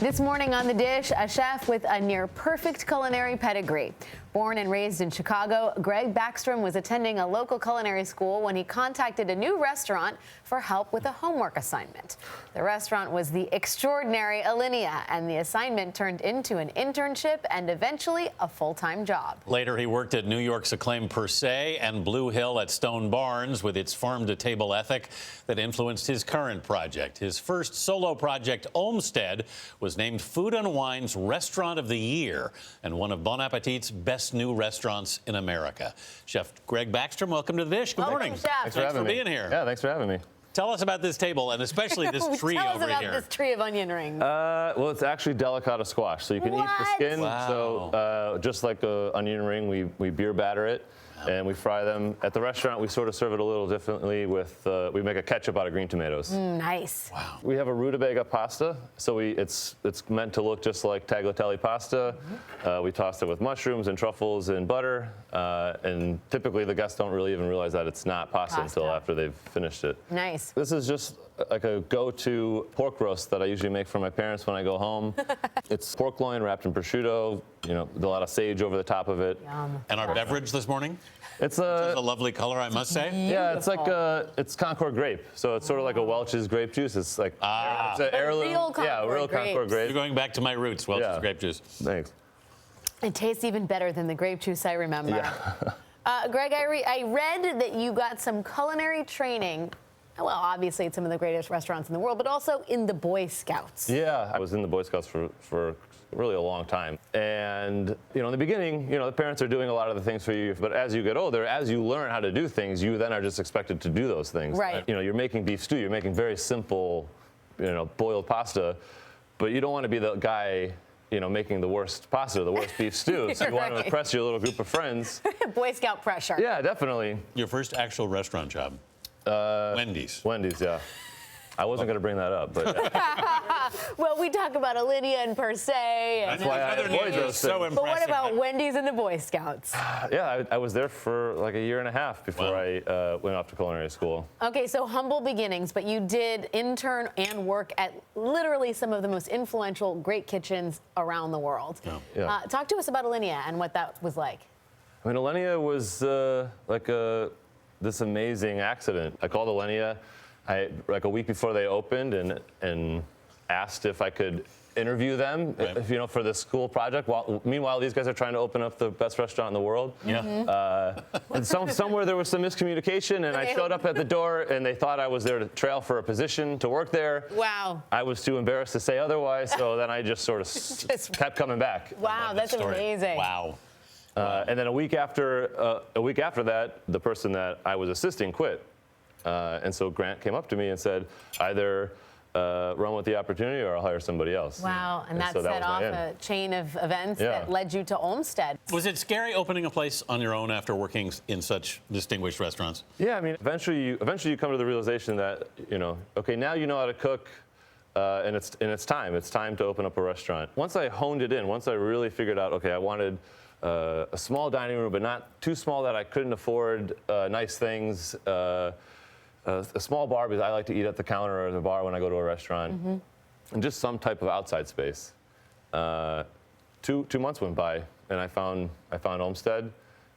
This morning on The Dish, a chef with a near-perfect culinary pedigree. Born and raised in Chicago, Greg Baxtrom was attending a local culinary school when he contacted a new restaurant for help with a homework assignment. The restaurant was the extraordinary Alinea, and the assignment turned into an internship and eventually a full-time job. Later, he worked at New York's acclaimed Per Se and Blue Hill at Stone Barns with its farm-to-table ethic that influenced his current project. His first solo project, Olmsted, was named Food & Wine's Restaurant of the Year and one of Bon Appetit's best new restaurants in America. Chef Greg Baxtrom, welcome to The Dish. Good morning. Chef. Thanks for being here. Yeah, thanks for having me. Tell us about this table and especially this tree Tell over us about here. this tree of onion rings. Well, it's actually delicata squash, so you can eat the skin. Wow. So just like an onion ring, we beer batter it. And we fry them. At the restaurant, we sort of serve it a little differently with, we make a ketchup out of green tomatoes. Nice. Wow. We have a rutabaga pasta, so it's meant to look just like tagliatelle pasta. We toss it with mushrooms and truffles and butter, and typically the guests don't really even realize that it's not pasta until after they've finished it. Nice. This is just like a go-to pork roast that I usually make for my parents when I go home. It's pork loin wrapped in prosciutto, you know, with a lot of sage over the top of it. Yum. And our beverage this morning? It's A lovely color, I must say. yeah, it's like it's Concord grape, so it's sort of like a Welch's grape juice. It's like it's an heirloom. real yeah, real Concord Concord You're grape. going back to my roots, Welch's grape juice. Thanks. It tastes even better than the grape juice I remember. Yeah. Greg, I read that you got some culinary training, well, obviously at some of the greatest restaurants in the world, but also in the Boy Scouts. Yeah, I was in the Boy Scouts for really a long time. And, you know, in the beginning, you know, the parents are doing a lot of the things for you, but as you get older, as you learn how to do things, you then are just expected to do those things. Right. You know, you're making beef stew, you're making very simple, you know, boiled pasta, but you don't want to be the guy, you know, making the worst pasta, the worst beef stew. So you want to impress your little group of friends. Boy Scout pressure. Yeah, definitely. Your first actual restaurant job? Wendy's. Wendy's, yeah. I wasn't going to bring that up, but yeah. Well, we talk about Alinea and Per Se. And That's why I avoid those so things. but what impressive. about Wendy's and the Boy Scouts? Yeah, I was there for like a year and a half before I went off to culinary school. Okay, so humble beginnings, but you did intern and work at literally some of the most influential great kitchens around the world. Yeah. Talk to us about Alinea and what that was like. I mean, Alinea was this amazing accident. I called Alinea like a week before they opened and asked if I could interview them, if, you know, for this school project. Meanwhile, these guys are trying to open up the best restaurant in the world. Yeah. And somewhere there was some miscommunication, and I showed up at the door, and they thought I was there to trail for a position to work there. Wow. I was too embarrassed to say otherwise, so then I just sort of kept coming back. Wow, that's amazing. Wow. And then a week after that, the person that I was assisting quit. And so Grant came up to me and said, either run with the opportunity or I'll hire somebody else. Wow, and that so set was my off end. a chain of events Yeah. that led you to Olmsted. Was it scary opening a place on your own after working in such distinguished restaurants? Yeah, I mean, eventually you come to the realization that, you know, okay, now you know how to cook, and it's time. It's time to open up a restaurant. Once I honed it in, once I really figured out, okay, I wanted a small dining room, but not too small that I couldn't afford nice things. A small bar because I like to eat at the counter or at the bar when I go to a restaurant, and just some type of outside space. 2 months went by, and I found Olmsted,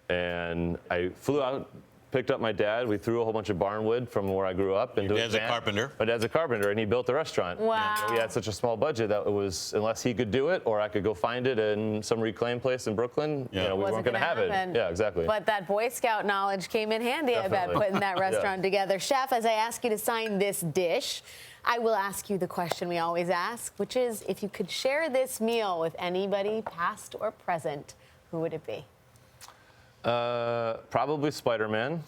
and I flew out, picked up my dad. We threw a whole bunch of barnwood from where I grew up. And Your dad's a carpenter. My dad's a carpenter, and he built the restaurant. Wow. We had such a small budget that it was, unless he could do it, or I could go find it in some reclaimed place in Brooklyn, Yeah. you know, we Wasn't weren't going to gonna have happen. it. Yeah, exactly. But that Boy Scout knowledge came in handy, I bet, Definitely. putting that restaurant together. Chef, as I ask you to sign this dish, I will ask you the question we always ask, which is, if you could share this meal with anybody, past or present, who would it be? Probably Spider-Man.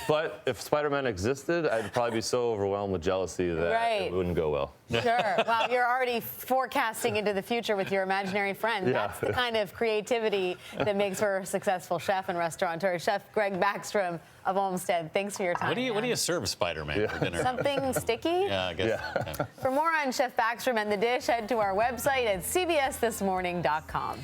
But if Spider-Man existed, I'd probably be so overwhelmed with jealousy that it wouldn't go well. Sure. Well, you're already forecasting into the future with your imaginary friend. Yeah. That's the kind of creativity that makes for a successful chef and restaurateur. Chef Greg Baxtrom of Olmsted, thanks for your time. What do you serve Spider-Man for dinner? Something sticky? Yeah, I guess. Yeah. For more on Chef Baxtrom and the dish, head to our website at cbsthismorning.com.